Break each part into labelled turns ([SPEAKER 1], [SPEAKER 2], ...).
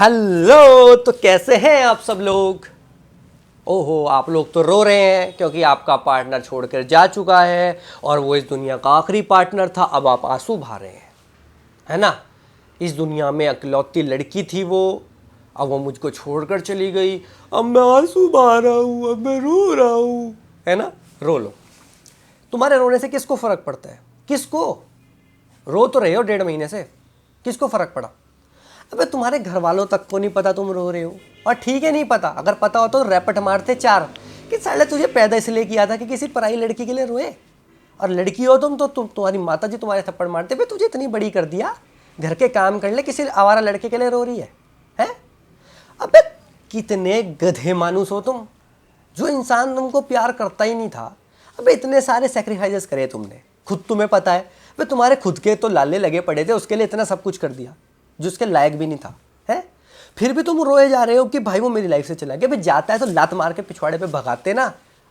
[SPEAKER 1] Hello. तो कैसे हैं आप सब लोग। ओहो, आप लोग तो रो रहे हैं क्योंकि आपका पार्टनर छोड़कर जा चुका है और वो इस दुनिया का आखिरी पार्टनर था। अब आप आंसू बहा रहे हैं, है ना। इस दुनिया में अकेलौती लड़की थी वो, अब वो मुझको छोड़कर चली गई। अब मैं आंसू बहा रहा हूँ, अब मैं रो रहा हूँ, है ना। रो लो। तुम्हारे रोने से किसको फर्क पड़ता है? किसको? रो तो रहे हो 1.5 महीने से, किसको फर्क पड़ा? अबे तुम्हारे घर वालों तक को नहीं पता तुम रो रहे हो। और ठीक है, नहीं पता, अगर पता हो तो रैपट मारते 4 कि साले तुझे पैदा इसलिए किया था कि किसी पराई लड़की के लिए रोए। और लड़की हो तुम तो तुम्हारी माता जी तुम्हारे थप्पड़ मारते, भाई तुझे इतनी बड़ी कर दिया, घर के काम कर ले, किसी आवारा लड़के के लिए रो रही है, हैं? अबे कितने गधे मानुस हो तुम, जो इंसान तुमको प्यार करता ही नहीं था। अबे इतने सारे सेक्रीफाइसेस करे तुमने, खुद तुम्हें पता है। अबे तुम्हारे खुद के तो लाले लगे पड़े थे, उसके लिए इतना सब कुछ कर दिया जो उसके लायक भी नहीं था, है। फिर भी तुम रोए जा रहे हो कि भाई वो मेरी लाइफ से चला गया। भाई जाता है तो लात मार के पिछवाड़े पे भगाते ना।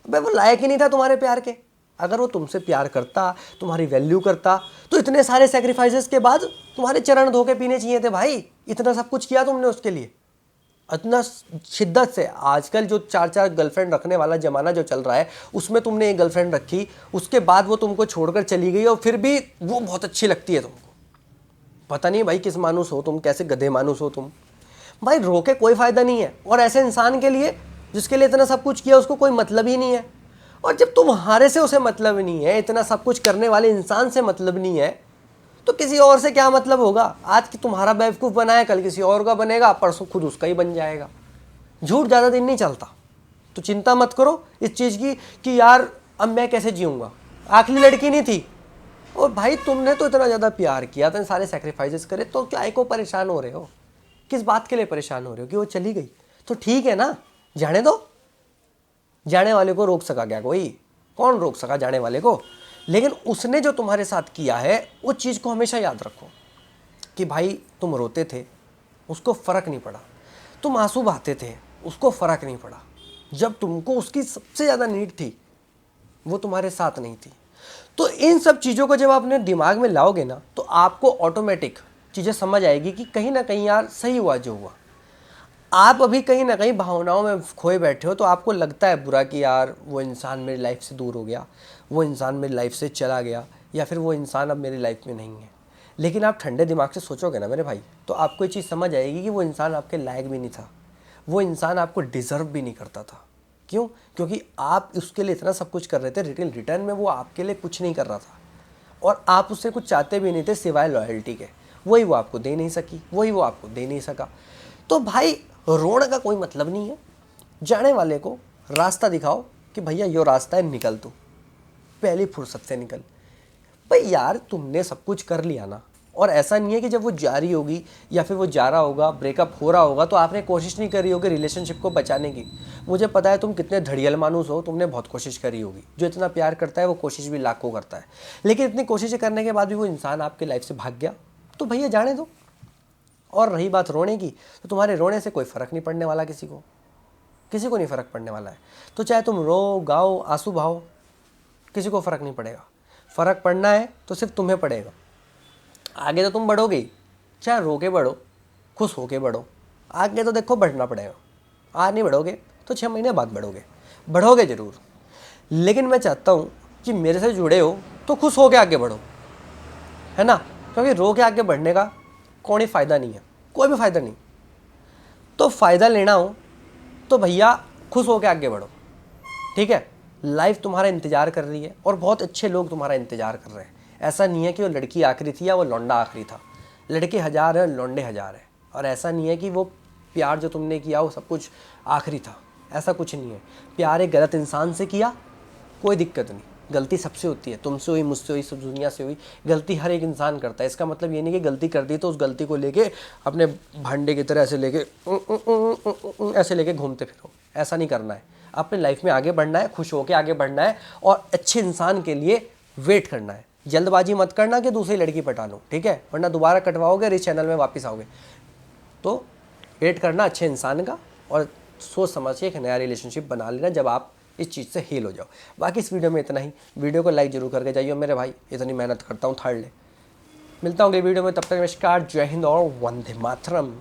[SPEAKER 1] अबे वो लायक ही नहीं था तुम्हारे प्यार के। अगर वो तुमसे प्यार करता, तुम्हारी वैल्यू करता, तो इतने सारे सेक्रीफाइसेस के बाद तुम्हारे चरण धो के पीने चाहिए थे भाई। इतना सब कुछ किया तुमने उसके लिए, इतना शिद्दत से। आजकल जो 4 गर्लफ्रेंड रखने वाला ज़माना जो चल रहा है, उसमें तुमने एक गर्लफ्रेंड रखी, उसके बाद वो तुमको छोड़कर चली गई और फिर भी वो बहुत अच्छी लगती है तुमको। पता नहीं भाई किस मानुस हो तुम, कैसे गधे मानुस हो तुम। भाई रो के कोई फ़ायदा नहीं है, और ऐसे इंसान के लिए जिसके लिए इतना सब कुछ किया उसको कोई मतलब ही नहीं है। और जब तुम्हारे से उसे मतलब नहीं है, इतना सब कुछ करने वाले इंसान से मतलब नहीं है, तो किसी और से क्या मतलब होगा। आज कि तुम्हारा बेवकूफ़ बना है, कल किसी और का बनेगा, परसों खुद उसका ही बन जाएगा। झूठ ज़्यादा दिन नहीं चलता, तो चिंता मत करो इस चीज़ की कि यार अब मैं कैसे जीऊँगा। आखिरी लड़की नहीं थी। और भाई तुमने तो इतना ज़्यादा प्यार किया, इतने सारे सेक्रीफाइसेस करे, तो क्या को परेशान हो रहे हो? किस बात के लिए परेशान हो रहे हो कि वो चली गई? तो ठीक है ना, जाने दो। जाने वाले को रोक सका क्या कोई? कौन रोक सका जाने वाले को? लेकिन उसने जो तुम्हारे साथ किया है, उस चीज़ को हमेशा याद रखो कि भाई तुम रोते थे, उसको फ़र्क नहीं पड़ा। तुम आंसू बहाते थे, उसको फ़र्क नहीं पड़ा। जब तुमको उसकी सबसे ज़्यादा नीड थी, वो तुम्हारे साथ नहीं थी। तो इन सब चीज़ों को जब आप अपने दिमाग में लाओगे ना, तो आपको ऑटोमेटिक चीज़ें समझ आएगी कि कहीं ना कहीं यार सही हुआ जो हुआ। आप अभी कहीं ना कहीं भावनाओं में खोए बैठे हो, तो आपको लगता है बुरा कि यार वो इंसान मेरी लाइफ से दूर हो गया, वो इंसान मेरी लाइफ से चला गया, या फिर वो इंसान अब मेरी लाइफ में नहीं है। लेकिन आप ठंडे दिमाग से सोचोगे ना मेरे भाई, तो आपको ये चीज़ समझ आएगी कि वो इंसान आपके लायक भी नहीं था, वो इंसान आपको डिज़र्व भी नहीं करता था। क्यों? क्योंकि आप उसके लिए इतना सब कुछ कर रहे थे, रिटर्न में वो आपके लिए कुछ नहीं कर रहा था, और आप उससे कुछ चाहते भी नहीं थे सिवाय लॉयल्टी के। वही वो आपको दे नहीं सकी, वही वो आपको दे नहीं सका। तो भाई रोने का कोई मतलब नहीं है। जाने वाले को रास्ता दिखाओ कि भैया यो रास्ता है, निकल तू, पहली फुर्सत से निकल। भाई यार तुमने सब कुछ कर लिया ना, और ऐसा नहीं है कि जब वो जा रही होगी या फिर वो जा रहा होगा, ब्रेकअप हो रहा होगा, तो आपने कोशिश नहीं करी होगी रिलेशनशिप को बचाने की। मुझे पता है तुम कितने धड़ियल मानुस हो, तुमने बहुत कोशिश करी होगी। जो इतना प्यार करता है वो कोशिश भी लाखों करता है, लेकिन इतनी कोशिशें करने के बाद भी वो इंसान आपकी लाइफ से भाग गया, तो भैया जाने दो। और रही बात रोने की, तो तुम्हारे रोने से कोई फ़र्क नहीं पड़ने वाला, किसी को नहीं फ़र्क पड़ने वाला है। तो चाहे तुम रो, गाओ, आंसू बहाओ, किसी को फ़र्क नहीं पड़ेगा। फ़र्क पड़ना है तो सिर्फ तुम्हें पड़ेगा। आगे तो तुम बढ़ोगे ही, चाहे रो के बढ़ो, खुश हो के बढ़ो। आगे तो देखो बढ़ना पड़ेगा। आज नहीं बढ़ोगे तो 6 महीने बाद बढ़ोगे, बढ़ोगे ज़रूर। लेकिन मैं चाहता हूँ कि मेरे से जुड़े हो तो खुश हो के आगे बढ़ो, है ना। क्योंकि रो के आगे बढ़ने का कोई फ़ायदा नहीं है, कोई भी फ़ायदा नहीं। तो फ़ायदा लेना हो तो भैया खुश हो के आगे बढ़ो, ठीक है। लाइफ तुम्हारा इंतज़ार कर रही है, और बहुत अच्छे लोग तुम्हारा इंतज़ार कर रहे हैं। ऐसा नहीं है कि वो लड़की आखिरी थी या वो लौंडा आखिरी था। लड़के 1000 हैं, लौंडे 1000 हैं। और ऐसा नहीं है कि वो प्यार जो तुमने किया वो सब कुछ आखिरी था, ऐसा कुछ नहीं है। प्यार एक गलत इंसान से किया, कोई दिक्कत नहीं, गलती सबसे होती है, तुमसे हुई, मुझसे हुई, सब दुनिया से हुई। गलती हर एक इंसान करता है। इसका मतलब ये नहीं कि गलती कर दी तो उस गलती को लेके अपने भांडे की तरह ऐसे लेके घूमते फिरो। ऐसा नहीं करना है। अपने लाइफ में आगे बढ़ना है, खुश होकर आगे बढ़ना है, और अच्छे इंसान के लिए वेट करना है। जल्दबाजी मत करना कि दूसरी लड़की पटा लो, ठीक है, वरना दोबारा कटवाओगे और इस चैनल में वापस आओगे। तो वेट करना अच्छे इंसान का, और सोच समझ के एक नया रिलेशनशिप बना लेना जब आप इस चीज़ से हील हो जाओ। बाकी इस वीडियो में इतना ही। वीडियो को लाइक जरूर करके जाइए मेरे भाई, इतनी मेहनत करता हूँ थर्ड ले। मिलता हूँ अगली वीडियो में, तब तक नमस्कार, जय हिंद और वंदे मातरम।